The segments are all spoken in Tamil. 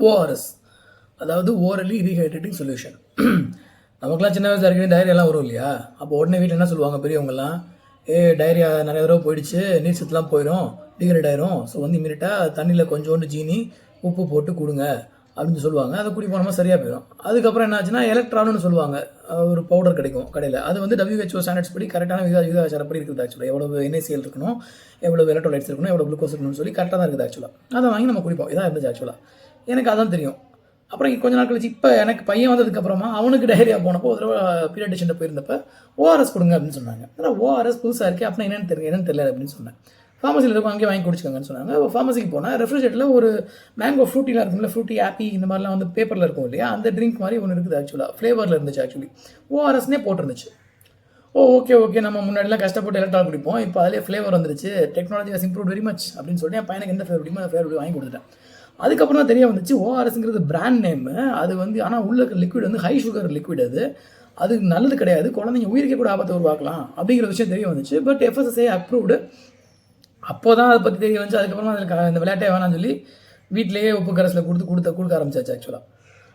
ஓஆர்எஸ், அதாவது ஓரலி ரீஹைட்ரேட்டிங் சொல்யூஷன். நமக்குலாம் சின்ன வயசில் இருக்கிற டைரியெல்லாம் வரும் இல்லையா? அப்போ உடனே வீட்டில் என்ன சொல்லுவாங்க பெரியவங்கலாம், டைரியா நிறைய தடவை போயிடுச்சு, நீர் சத்துலாம் போயிடும், டீஹைட்ரேட் ஆயிரும், ஸோ வந்து இமீடியட்டாக தண்ணியில் கொஞ்சோண்டு ஜீனி உப்பு போட்டு கொடுங்க அப்படின்னு சொல்லுவாங்க. அதை குடி போனோமா சரியாக போயிடும். அதுக்கப்புறம் என்ன ஆச்சுன்னா எலக்ட்ரால்னு சொல்லுவாங்க, ஒரு பவுடர் கிடைக்கும் கடையில். அது வந்து WHO ஸ்டாண்டர்ட்ஸ் படி கரெக்டான விகிதாச்சாரப்படி இருக்குது. ஆக்சுவலாக எவ்வளோ NaCl இருக்கணும், எவ்வளோ எலக்ட்ரோலைட்ஸ் இருக்கணும், எவ்வளோ குளுக்கோஸ் இருக்கணும்னு சொல்லி கரெக்டாக தான் இருக்குது. ஆக்சுவலாக அதை வாங்கி நம்ம குடிப்போம். இதான் இருந்துச்சு ஆக்சுவலாக. எனக்கு அதான் தெரியும். அப்புறம் கொஞ்ச நாள் கழிச்சு இப்போ எனக்கு பையன் வந்ததுக்கப்புறமா அவனுக்கு டைரியா போனப்போ ஒரு தடவை பீடியாட்ரிஷியன் போயிருந்தப்போ ஓஆர்எஸ் கொடுங்க அப்படின்னு சொன்னாங்க. ஆனால் ஓஆர்எஸ் புதுசாக இருக்குது அப்படின்னா என்னன்னு தெரியல அப்படின்னு சொன்னேன். ஃபார்மசியில் இருக்கும், அங்கேயே வாங்கி குடிச்சுக்கோங்கன்னு சொன்னாங்க. ஃபார்மசிக்கு போனால் ரெஃப்ரிஜரேட்டரில் ஒரு மேங்கோ ஃப்ரூட்டிலாம் இருக்கும்ல, ஃப்ரூட்டி ஆப்பி இந்த மாதிரிலாம் வந்து பேப்பரில் இருக்கும் இல்லையா, அந்த ட்ரிங்க் மாதிரி ஒன்று இருக்குது. ஆக்சுவலாக ஃப்ளேவரில் இருந்துச்சு. ஆக்சுவலி ஓஆர்எஸ்னே போட்டிருந்துச்சு. ஓகே நம்ம முன்னாடிலாம் கஷ்டப்பட்டு எலக்ட்ரால் குடிப்போம், இப்போ அதிலே ஃப்ளேவர் வந்துருச்சு, technology has improve very much அப்படின்னு சொல்லிட்டு என் பையனுக்கு எந்த ஃப்ளேவர் பிடிக்குமோ அந்த ஃப்ளேவர் வாங்கி கொடுத்துட்டேன். அதுக்கப்புறம் தான் தெரிய வந்துச்சு ஓஆர்எஸ்ங்கிறது பிராண்ட் நேமு. அது வந்து ஆனால் உள்ள லிக்விட் வந்து ஹை சுகர் லிக்விட். அது நல்லது கிடையாது, குழந்தைங்க உயிருக்கே கூட ஆபத்தை உருவாக்கலாம் அப்படிங்கிற விஷயம் தெரிய வந்துச்சு. But FSSAI approved. அப்போ தான் அதை பற்றி தெரிய வந்துச்சு. அதுக்கப்புறமா அதில் இந்த விளையாட்டே வேணாம்னு சொல்லி வீட்டிலேயே உப்பு கரசில் கொடுக்க ஆரம்பிச்சாச்சு ஆக்சுவலாக.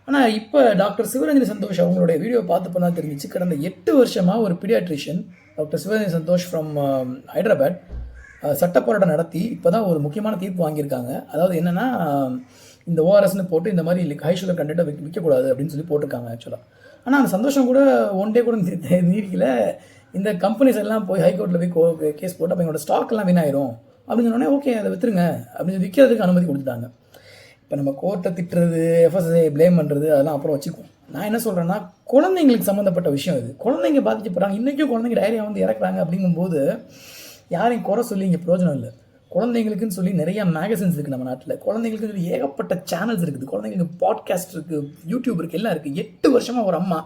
ஆனால் இப்போ டாக்டர் சிவரஞ்சனி சந்தோஷ் அவங்களுடைய வீடியோ பார்த்து தான் தெரிஞ்சிச்சு, கடந்த 8 வருஷமாக ஒரு pediatrician doctor Sivaranjani Santhosh from Hyderabad சட்ட போராட்டம் நடத்தி இப்போ தான் ஒரு முக்கியமான தீர்ப்பு வாங்கியிருக்காங்க. அதாவது என்னென்னா, இந்த ஓஆர்எஸ்னு போட்டு இந்த மாதிரி ஹை சுகர் கண்டென்ட்டை விற்கக்கூடாது அப்படின்னு சொல்லி போட்டிருக்காங்க ஆக்சுவலாக. ஆனால் அந்த சந்தோஷம் கூட ஒன் டே கூட நீடிக்கல. இந்த கம்பெனிஸ் எல்லாம் போய் ஹைகோர்ட்டில் போய் கேஸ் போட்டு அப்போ எங்களோட ஸ்டாக் எல்லாம் வீணாயிரும் அப்படின்னு சொன்னோடனே ஓகே அதை விற்றுருங்க அப்படின்னு விற்கிறதுக்கு அனுமதி கொடுத்துட்டாங்க. இப்போ நம்ம கோர்ட்டை திட்டுறது, FSSAI ப்ளேம் பண்ணுறது அதெல்லாம் அப்புறம் வச்சுக்குவோம். நான் என்ன சொல்கிறேன்னா, குழந்தைங்களுக்கு சம்மந்தப்பட்ட விஷயம் இது. குழந்தைங்க பாதிக்கப்படுறாங்க, இன்றைக்கும் குழந்தைங்க டைரியா வந்து இறக்குறாங்க. அப்படிங்கும்போது யாரையும் குறை சொல்லி இங்கே பிரயோஜனம் இல்லை. குழந்தைங்களுக்குன்னு சொல்லி நிறையா மேகசின்ஸ் இருக்குது நம்ம நாட்டில். குழந்தைங்களுக்கு சொல்லி ஏகப்பட்ட சேனல்ஸ் இருக்குது. குழந்தைங்களுக்கு பாட்காஸ்ட் இருக்குது, யூடியூப் இருக்குது, எல்லாம் இருக்குது. 8 வருஷமாக ஒரு அம்மா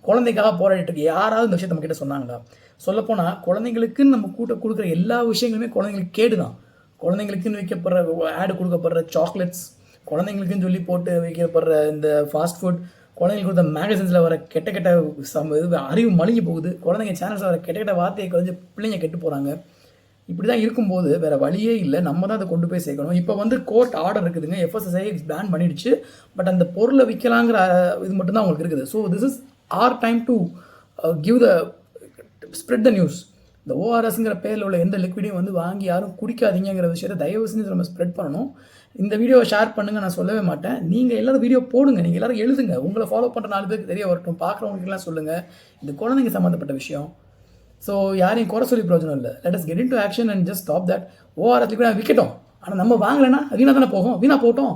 குழந்தைக்காக போராடிட்டு இருக்கு. யாராவது இந்த விஷயத்தை நம்ம கிட்ட சொன்னாங்களா? சொல்லப்போனால் குழந்தைங்களுக்குன்னு நம்ம கொடுக்குற எல்லா விஷயங்களுமே குழந்தைங்களுக்கு கேடு தான். குழந்தைங்களுக்குன்னு வைக்கப்படுற ஆடு கொடுக்கப்படுற சாக்லேட்ஸ், குழந்தைங்களுக்குன்னு சொல்லி போட்டு வைக்கப்படுற இந்த ஃபாஸ்ட் ஃபுட், குழந்தைங்களுக்கு கொடுத்த மேகசின்ஸில் வர கெட்ட அறிவு மழுங்கி போகுது. குழந்தைங்க சேனல்ஸில் வர கெட்ட வார்த்தையை கொஞ்சம் பிள்ளைங்க கெட்டு போகிறாங்க. இப்படி தான் இருக்கும்போது வேறு வழியே இல்லை, நம்ம தான் அதை கொண்டு போய் சேர்க்கணும். இப்போ வந்து கோர்ட் ஆர்டர் இருக்குதுங்க, FSSAI பேன் பண்ணிடுச்சு. பட் அந்த பொருளை விற்கலாங்கிற இது மட்டும்தான் அவங்களுக்கு இருக்குது. So this is our time to spread the news. இந்த ஓஆர்எஸ்ங்கிற பேரில் உள்ள எந்த லிக்விடையும் வந்து வாங்கி யாரும் குடிக்காதீங்கிற விஷயத்தை தயவு செஞ்சு நம்ம ஸ்ப்ரெட் பண்ணணும். இந்த வீடியோவை ஷேர் பண்ணுங்கள், நான் சொல்லவே மாட்டேன். நீங்கள் எல்லோரும் வீடியோ போடுங்க, நீங்கள் எல்லோரும் எழுதுங்க, உங்களை ஃபாலோ பண்ணுற 4 பேருக்கு தெரிய வரட்டும், பார்க்குறவங்களுக்குலாம் சொல்லுங்கள். இது குழந்தைங்க சம்மந்தப்பட்ட விஷயம். ஸோ யாரையும் குறை சொல்லி பிரயோஜனம் இல்லை. Let us get into action and just stop that. ORS liquid விற்கட்டும், ஆனால் நம்ம வாங்கலைன்னா வீணாக தானே போகும், வீணாக போட்டோம்.